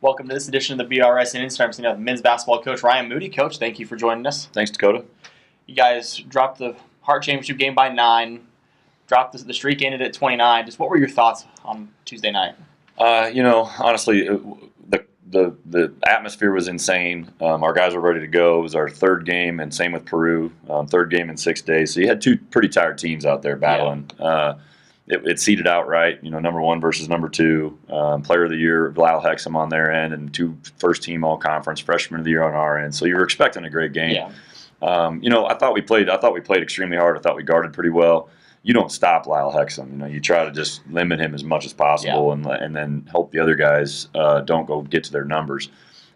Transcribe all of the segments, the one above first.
Welcome to this edition of the BRSN Instagram. So, men's basketball coach Ryan Moody. Coach, thank you for joining us. Thanks, Dakota. You guys dropped the Hart Championship game by 9. Dropped the streak, ended at 29. Just what were your thoughts on Tuesday night? Honestly, the atmosphere was insane. Our guys were ready to go. It was our third game, and same with Peru. Third game in 6 days. So you had two pretty tired teams out there battling. Yeah. It seeded out right. Number 1 versus number 2. Player of the year, Lyle Hexham on their end, and 2 first-team all-conference, freshman of the year on our end. So you were expecting a great game. Yeah. I thought we played extremely hard. I thought we guarded pretty well. You don't stop Lyle Hexham. You try to just limit him as much as possible, and then hope the other guys don't go get to their numbers.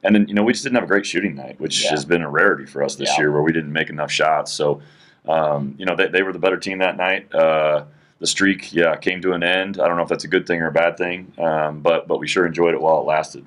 And then we just didn't have a great shooting night, which has been a rarity for us this year, where we didn't make enough shots. So they were the better team that night. The streak, came to an end. I don't know if that's a good thing or a bad thing, but we sure enjoyed it while it lasted.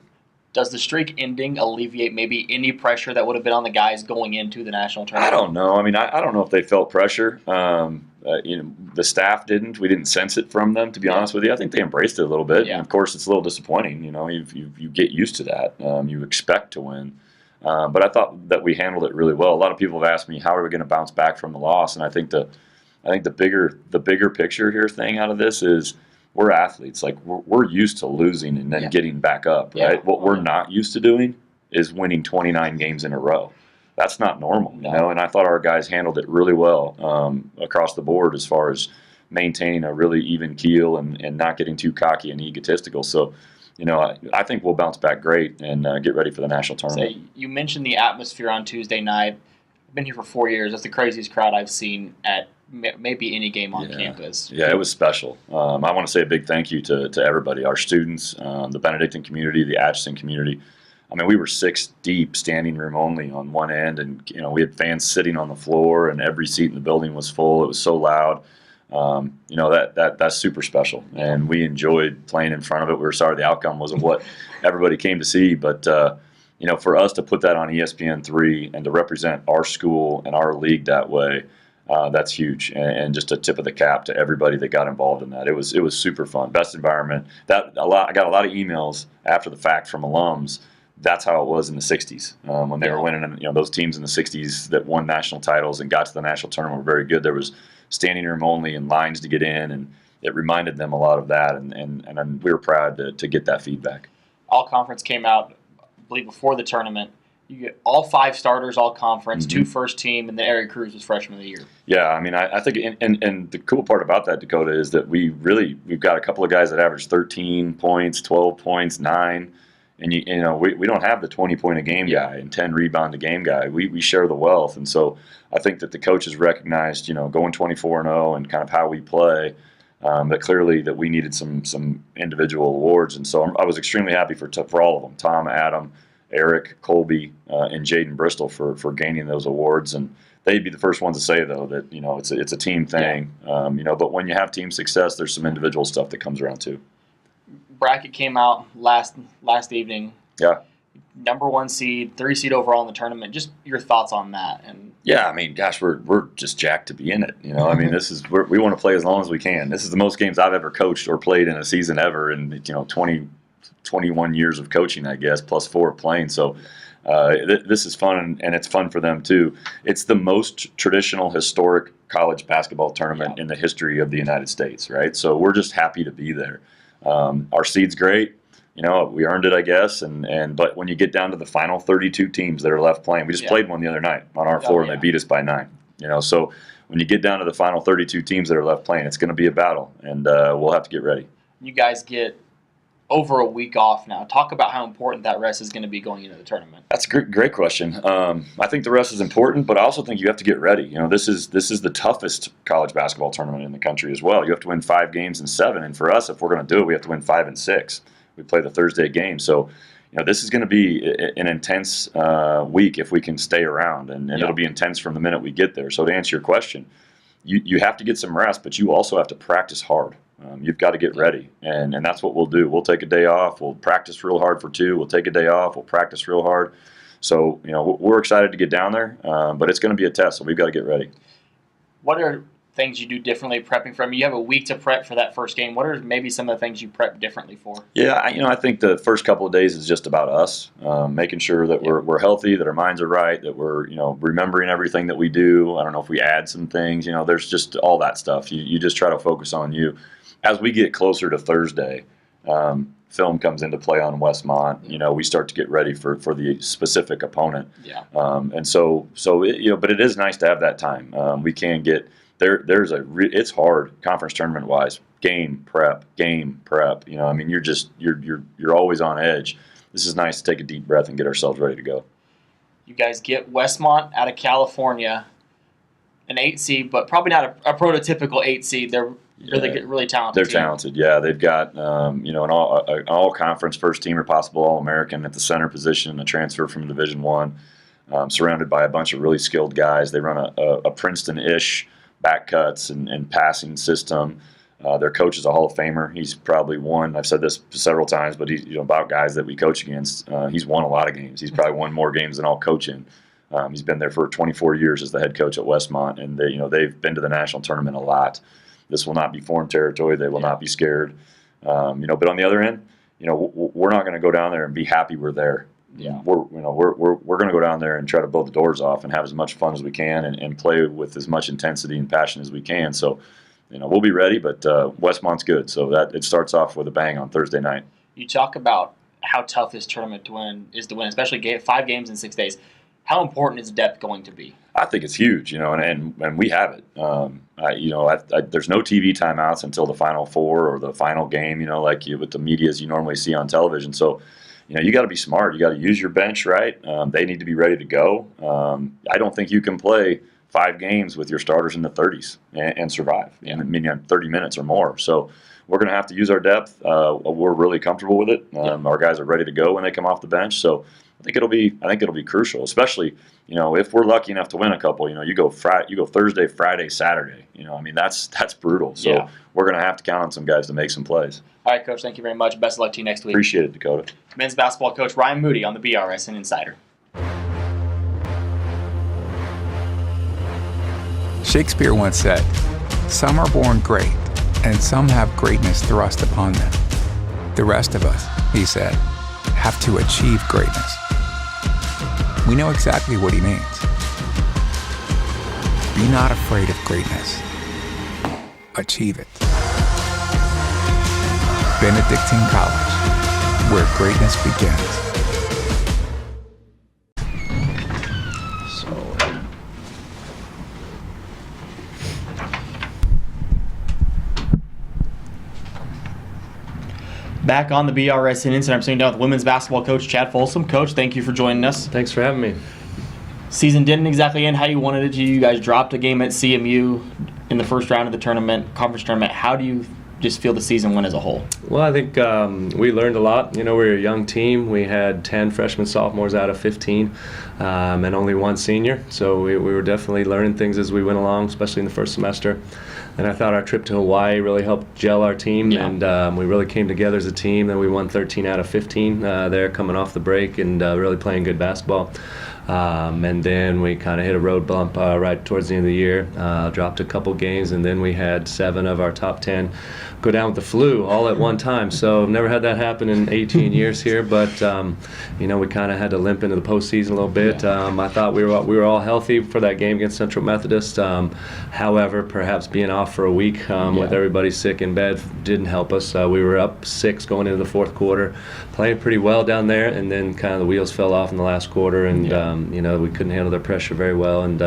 Does the streak ending alleviate maybe any pressure that would have been on the guys going into the national tournament? I don't know. I don't know if they felt pressure. The staff didn't. We didn't sense it from them, to be honest with you. I think they embraced it a little bit. Yeah. And of course, it's a little disappointing. You get used to that. You expect to win. But I thought that we handled it really well. A lot of people have asked me, how are we going to bounce back from the loss? And I think the bigger picture here thing out of this is we're athletes. Like we're used to losing and then getting back up, right? Yeah. What we're not used to doing is winning 29 games in a row. That's not normal, and I thought our guys handled it really well across the board as far as maintaining a really even keel and not getting too cocky and egotistical. So, I think we'll bounce back great and get ready for the national tournament. So you mentioned the atmosphere on Tuesday night. I've been here for 4 years. That's the craziest crowd I've seen at maybe any game on campus. Yeah, it was special. I want to say a big thank you to everybody, our students, the Benedictine community, the Atchison community. We were 6 deep, standing room only on one end, and we had fans sitting on the floor, and every seat in the building was full. It was so loud. That's super special, and we enjoyed playing in front of it. We were sorry the outcome wasn't what everybody came to see, but for us to put that on ESPN3 and to represent our school and our league that way, that's huge, and just a tip of the cap to everybody that got involved in that. It was super fun, best environment. I got a lot of emails after the fact from alums. That's how it was in the 60s when they were winning. And, those teams in the 60s that won national titles and got to the national tournament were very good. There was standing room only and lines to get in, and it reminded them a lot of that. And we were proud to get that feedback. All conference came out, I believe, before the tournament. You get all 5 starters, all conference, 2 first team, and then Eric Cruz was freshman of the year. Yeah, I think, and the cool part about that, Dakota, is that we've got a couple of guys that average 13 points, 12 points, 9. And we don't have the 20-point a game guy and 10 rebound a game guy. We share the wealth, and so I think that the coaches recognized, going 24-0 and kind of how we play, that clearly that we needed some individual awards, and so I was extremely happy for all of them: Tom, Adam, Eric, Colby, and Jaden Bristol for gaining those awards. And they'd be the first ones to say, though, that it's a team thing. But when you have team success, there's some individual stuff that comes around too. Bracket came out last evening. Yeah. Number 1 seed, 3 seed overall in the tournament. Just your thoughts on that? And gosh, we're just jacked to be in it. This is we want to play as long as we can. This is the most games I've ever coached or played in a season ever, in 21 years of coaching, I guess, plus 4 of playing. So this is fun, and it's fun for them too. It's the most traditional, historic college basketball tournament in the history of the United States, right? So we're just happy to be there. Our seed's great. We earned it, I guess. But when you get down to the final 32 teams that are left playing, we just played one the other night on our floor, and they beat us by 9. So when you get down to the final 32 teams that are left playing, it's going to be a battle, and we'll have to get ready. You guys get over a week off now. Talk about how important that rest is going to be going into the tournament. That's a great question. I think the rest is important, but I also think you have to get ready. This is the toughest college basketball tournament in the country as well. You have to win 5 games in 7, and for us, if we're going to do it, we have to win 5 and 6. We play the Thursday game, so this is going to be an intense week if we can stay around, and it'll be intense from the minute we get there. So to answer your question, you have to get some rest, but you also have to practice hard. You've got to get ready, and that's what we'll do. We'll take a day off. We'll practice real hard for 2. We'll take a day off. We'll practice real hard. So, we're excited to get down there, but it's going to be a test, so we've got to get ready. What are things you do differently prepping for them? You have a week to prep for that first game. What are maybe some of the things you prep differently for? Yeah, I think the first couple of days is just about us, making sure that we're healthy, that our minds are right, that we're remembering everything that we do. I don't know if we add some things. There's just all that stuff. You just try to focus on you. As we get closer to Thursday, film comes into play on Westmont. We start to get ready for the specific opponent. Yeah. And so but it is nice to have that time. We can get there. It's hard conference tournament wise. Game prep. You're always on edge. This is nice to take a deep breath and get ourselves ready to go. You guys get Westmont out of California, an 8 seed, but probably not a prototypical 8 seed. They're really talented. They're talented. Yeah, they've got an all conference first teamer, possible All-American at the center position, a transfer from Division I, surrounded by a bunch of really skilled guys. They run a Princeton-ish back cuts and passing system. Their coach is a Hall of Famer. He's probably won. I've said this several times, but he's about guys that we coach against. He's won a lot of games. He's probably won more games than I'll coach in. He's been there for 24 years as the head coach at Westmont, and they've been to the national tournament a lot. This will not be foreign territory. They will not be scared. But on the other end, we're not going to go down there and be happy we're there. Yeah. We're going to go down there and try to blow the doors off and have as much fun as we can and play with as much intensity and passion as we can. So, we'll be ready, but Westmont's good. So that it starts off with a bang on Thursday night. You talk about how tough this tournament is to win, especially 5 games in 6 days. How important is depth going to be? I think it's huge, and we have it. There's no TV timeouts until the Final Four or the final game, with the medias you normally see on television. So, you got to be smart. You got to use your bench right. They need to be ready to go. I don't think you can play 5 games with your starters in the 30s and survive. Yeah. 30 minutes or more. So we're going to have to use our depth. We're really comfortable with it. Our guys are ready to go when they come off the bench. So I think it'll be crucial, especially if we're lucky enough to win a couple. You go Thursday, Friday, Saturday. That's brutal. So we're going to have to count on some guys to make some plays. All right, Coach. Thank you very much. Best of luck to you next week. Appreciate it, Dakota. Men's basketball coach Ryan Moody on the BRSN Insider. Shakespeare once said, "Some are born great, and some have greatness thrust upon them. The rest of us," he said, "have to achieve greatness." We know exactly what he means. Be not afraid of greatness. Achieve it. Benedictine College, where greatness begins. Back on the BRSN Insider, I'm sitting down with women's basketball coach Chad Folsom. Coach, thank you for joining us. Thanks for having me. Season didn't exactly end how you wanted it to. You guys dropped a game at CMU in the first round of the conference tournament. How do you just feel the season went as a whole? Well, I think we learned a lot. We're a young team. We had 10 freshmen, sophomores out of 15, and only 1 senior. So we were definitely learning things as we went along, especially in the first semester. And I thought our trip to Hawaii really helped gel our team, and we really came together as a team. Then we won 13 out of 15 there coming off the break and really playing good basketball. And then we kind of hit a road bump right towards the end of the year, dropped a couple games, and then we had 7 of our top 10 go down with the flu all at one time. So I've never had that happen in 18 years here, but we kind of had to limp into the postseason a little bit. I thought we were all healthy for that game against Central Methodist. However, perhaps being off for a week with everybody sick in bed didn't help us. We were up 6 going into the fourth quarter, playing pretty well down there, and then kind of the wheels fell off in the last quarter, and we couldn't handle their pressure very well, and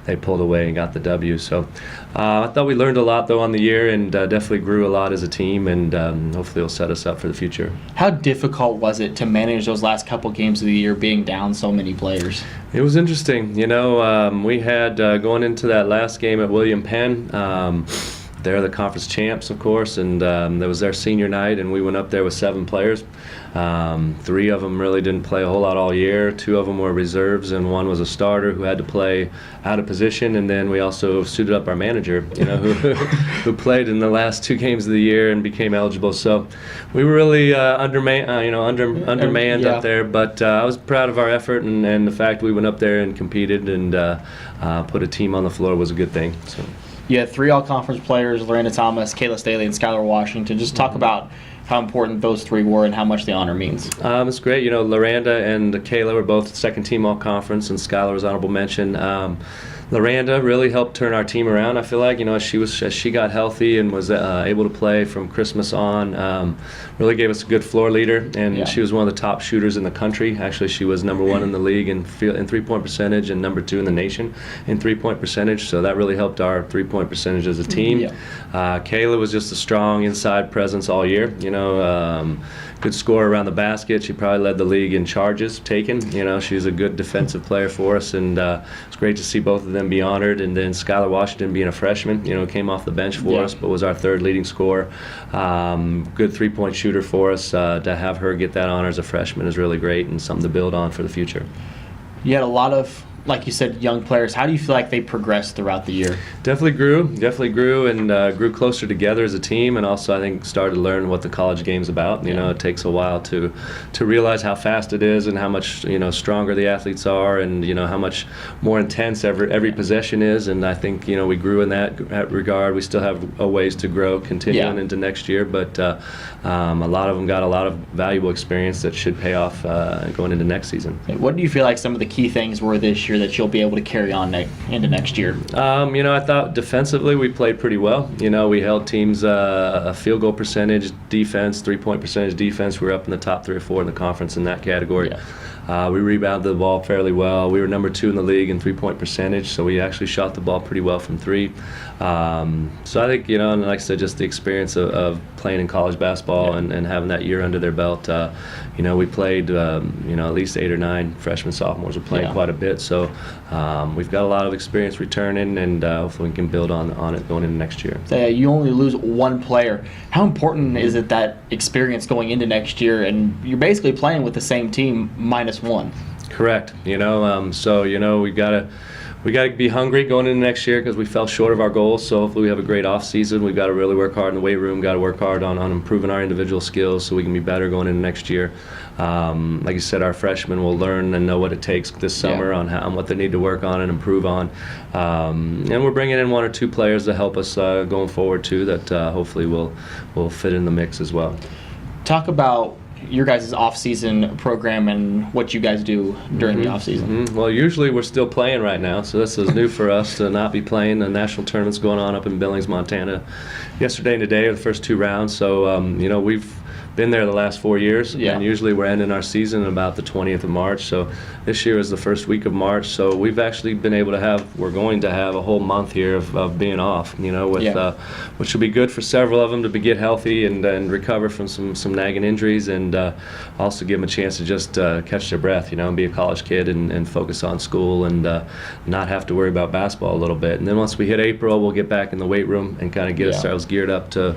they pulled away and got the W. So I thought we learned a lot though on the year, and definitely grew a lot as a team, and hopefully it'll set us up for the future. How difficult was it to manage those last couple games of the year being down so many players? It was interesting. We had going into that last game at William Penn, they're the conference champs, of course, and that was their senior night, and we went up there with 7 players. 3 of them really didn't play a whole lot all year. 2 of them were reserves, and 1 was a starter who had to play out of position. And then we also suited up our manager, who played in the last 2 games of the year and became eligible. So we were really undermanned up there. But I was proud of our effort, and the fact we went up there and competed and put a team on the floor was a good thing. So. You had 3 all-conference players, Lorena Thomas, Kayla Staley, and Skylar Washington. Just talk about how important those 3 were and how much the honor means. It's great. Loranda and Kayla were both second-team all-conference, and Skylar was honorable mention. Loranda really helped turn our team around. I feel like, as she got healthy and was able to play from Christmas on, really gave us a good floor leader, and she was one of the top shooters in the country. Actually, she was number 1 in the league in 3-point percentage and number 2 in the nation in 3-point percentage. So that really helped our 3-point percentage as a team. Kayla was just a strong inside presence all year. Good scorer around the basket. She probably led the league in charges taken. She's a good defensive player for us, and it's great to see both of them be honored. And then Skylar Washington, being a freshman, came off the bench for us, but was our 3rd leading scorer. Good 3-point shooter for us. To have her get that honor as a freshman is really great and something to build on for the future. You had a lot of, like you said, young players. How do you feel like they progressed throughout the year? Definitely grew and grew closer together as a team, and also I think started to learn what the college game's about. It takes a while to realize how fast it is and how much stronger the athletes are, and how much more intense every possession is. And I think we grew in that regard. We still have a ways to grow, continuing into next year, but a lot of them got a lot of valuable experience that should pay off going into next season. What do you feel like some of the key things were this year that you'll be able to carry on into next year? I thought defensively we played pretty well. We held teams a field goal percentage defense, 3-point percentage defense. We were up in the top 3 or 4 in the conference in that category. We rebounded the ball fairly well. We were number 2 in the league in 3-point percentage, so we actually shot the ball pretty well from 3. So I think, and like I said, just the experience of playing in college basketball and having that year under their belt. We played, at least 8 or 9 freshmen, sophomores were playing quite a bit. So we've got a lot of experience returning, and hopefully we can build on it going into next year. You only lose 1 player. How important is it, that experience going into next year, and you're basically playing with the same team minus 1? Correct. We got to be hungry going into next year because we fell short of our goals. So hopefully we have a great off season. We've got to really work hard in the weight room. Got to work hard on improving our individual skills so we can be better going into next year. Like you said, our freshmen will learn and know what it takes this summer on what they need to work on and improve on. And we're bringing in 1 or 2 players to help us going forward too. That hopefully will fit in the mix as well. Talk about your guys' off-season program and what you guys do during the off-season. Well, usually we're still playing right now, so this is new for us to not be playing. The national tournament's going on up in Billings, Montana. Yesterday and today are the first 2 rounds, so we've been there the last 4 years, and usually we're ending our season about the 20th of March. So this year is the first week of March, so we've actually been able to we're going to have a whole month here of being off, which will be good for several of them to get healthy and recover from some nagging injuries, and also give them a chance to just catch their breath, and be a college kid and focus on school and not have to worry about basketball a little bit. And then once we hit April, we'll get back in the weight room and kind of get ourselves geared up to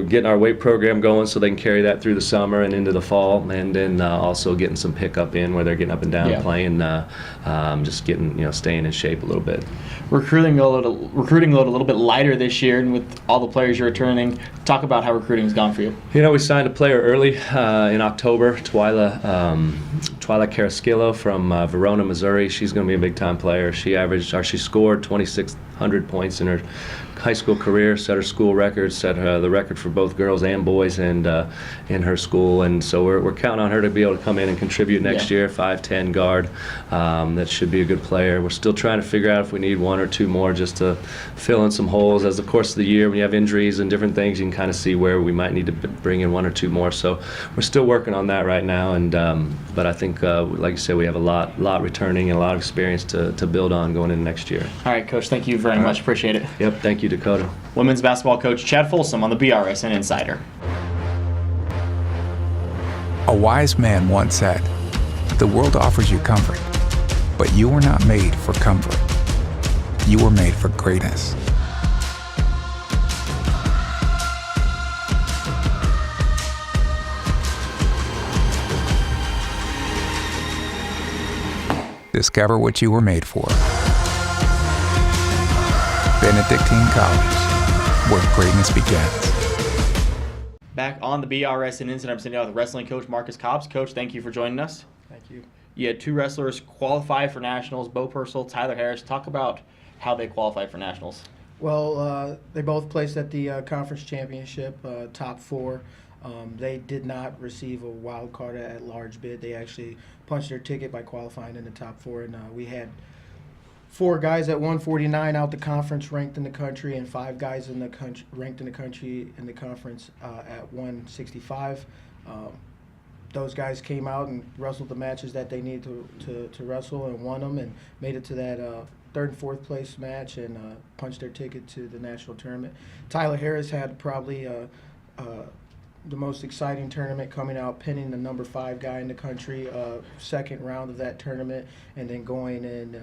getting our weight program going so they can carry that through the summer and into the fall, and then also getting some pickup in where they're getting up and down playing, just getting staying in shape a little bit. Recruiting load a little bit lighter this year, and with all the players you're returning, talk about how recruiting's gone for you. We signed a player early in October, Twyla Carasquillo from Verona, Missouri. She's going to be a big time player. She scored 2,600 points in her high school career, set her school record, set the record for both girls and boys, and in her school. And so we're counting on her to be able to come in and contribute next year. 5'10" guard. That should be a good player. We're still trying to figure out if we need 1 or 2 more just to fill in some holes as the course of the year. When you have injuries and different things, you can kind of see where we might need to bring in 1 or 2 more. So we're still working on that right now. And but I think, like you said, we have a lot returning and a lot of experience to build on going into next year. All right, Coach. Thank you very much. Appreciate it. Yep. Thank you, Dakota. Women's basketball coach Chad Folsom on the BRSN Insider. A wise man once said, "The world offers you comfort, but you were not made for comfort. You were made for greatness." Discover what you were made for. Benedictine College, where greatness begins. Back on the BRSN Insider, I'm sitting down with wrestling coach Marcus Cobbs. Coach, thank you for joining us. Thank you. You had 2 wrestlers qualify for nationals, Bo Purcell, Tyler Harris. Talk about how they qualified for nationals. Well, they both placed at the conference championship, top four. They did not receive a wild card at large bid. They actually punched their ticket by qualifying in the top four, and we had 4 guys at 149 out the conference ranked in the country, and 5 guys in the country ranked in the country in the conference at 165. Those guys came out and wrestled the matches that they needed to wrestle and won them and made it to that 3rd and 4th place match and punched their ticket to the national tournament. Tyler Harris had probably the most exciting tournament, coming out pinning the number 5 guy in the country, 2nd round of that tournament, and then going and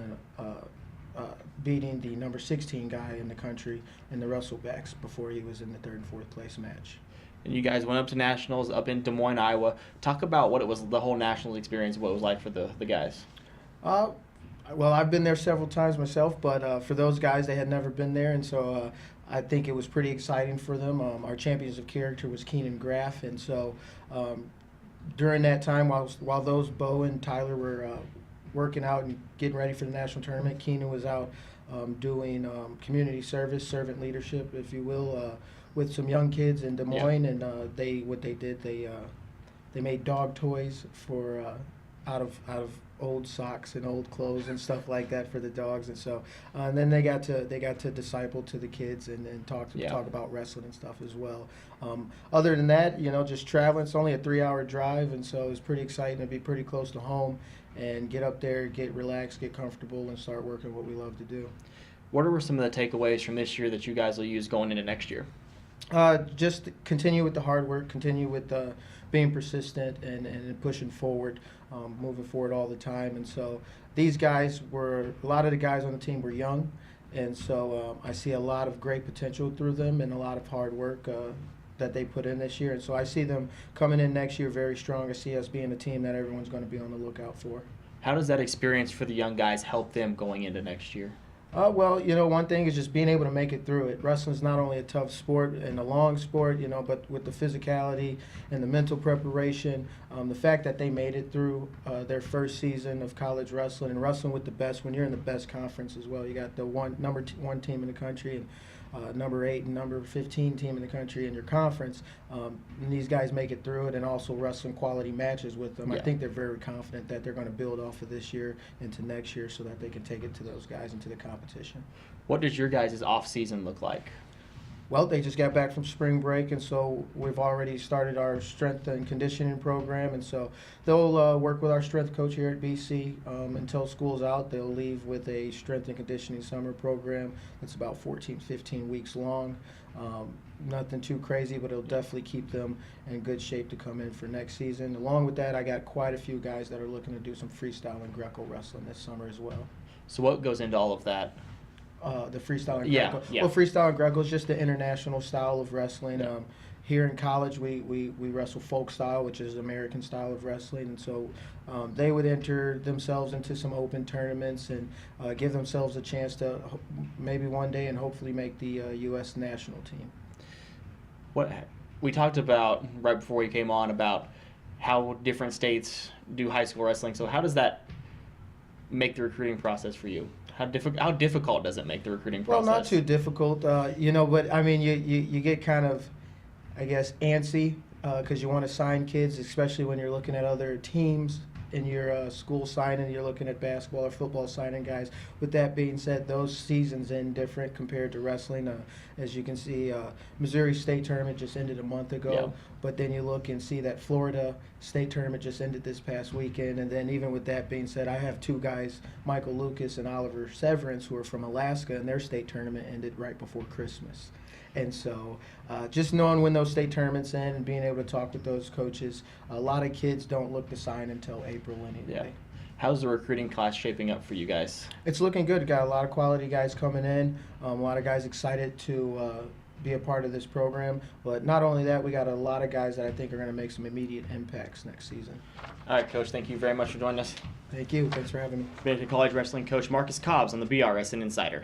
beating the number 16 guy in the country in the wrestlebacks before he was in the 3rd and 4th place match. And you guys went up to nationals up in Des Moines, Iowa. Talk about what it was, the whole nationals experience, what it was like for the guys. Well, I've been there several times myself, but for those guys, they had never been there, and so I think it was pretty exciting for them. Our champions of character was Keenan Graff, and so during that time, while those Bo and Tyler were working out and getting ready for the national tournament, Keenan was out doing community service, servant leadership, if you will, with some young kids in Des Moines, and they made dog toys for out of old socks and old clothes and stuff like that for the dogs, and so and then they got to disciple to the kids and talk about wrestling and stuff as well. Other than that, just traveling. It's only a 3-hour drive, and so it's pretty exciting to be pretty close to home and get up there, get relaxed, get comfortable, and start working what we love to do. What were some of the takeaways from this year that you guys will use going into next year? Just continue with the hard work, continue with being persistent and pushing forward, moving forward all the time. And so these guys a lot of the guys on the team were young, and so I see a lot of great potential through them and a lot of hard work that they put in this year. And so I see them coming in next year very strong. I see us being a team that everyone's going to be on the lookout for. How does that experience for the young guys help them going into next year? Well, one thing is just being able to make it through it. Wrestling's not only a tough sport and a long sport, but with the physicality and the mental preparation, the fact that they made it through their first season of college wrestling and wrestling with the best when you're in the best conference as well. You got the number 1 team in the country and number 8 and number 15 team in the country in your conference. And these guys make it through it and also wrestling quality matches with them. Yeah. I think they're very confident that they're going to build off of this year into next year so that they can take it to those guys into the competition. What does your guys' off season look like? Well, they just got back from spring break, and so we've already started our strength and conditioning program, and so they'll work with our strength coach here at BC until school's out. They'll leave with a strength and conditioning summer program that's about 14, 15 weeks long. Nothing too crazy, but it'll definitely keep them in good shape to come in for next season. Along with that, I got quite a few guys that are looking to do some freestyle and Greco wrestling this summer as well. So what goes into all of that? The freestyle and Yeah, Greco. yeah. Well, freestyle and Greco is just the international style of wrestling. Yeah. Here in college, we wrestle folk style, which is American style of wrestling, and so they would enter themselves into some open tournaments and give themselves a chance to maybe one day and hopefully make the U.S. national team. What we talked about right before we came on about how different states do high school wrestling. So how does that make the recruiting process for you? How difficult does it make the recruiting process? Well, not too difficult, but I mean, you get kind of, I guess, antsy because you want to sign kids, especially when you're looking at other teams in your school signing. You're looking at basketball or football signing guys. With that being said, those seasons end different compared to wrestling. As you can see, Missouri State Tournament just ended a month ago. Yeah. But then you look and see that Florida State Tournament just ended this past weekend. And then even with that being said, I have 2 guys, Michael Lucas and Oliver Severance, who are from Alaska, and their state tournament ended right before Christmas. And so just knowing when those state tournaments end and being able to talk with those coaches, a lot of kids don't look to sign until April anyway. Yeah. How's the recruiting class shaping up for you guys? It's looking good. Got a lot of quality guys coming in, a lot of guys excited to be a part of this program. But not only that, we got a lot of guys that I think are going to make some immediate impacts next season. All right, Coach, thank you very much for joining us. Thank you. Thanks for having me. Connecticut College Wrestling Coach Marcus Cobbs on the BRSN Insider.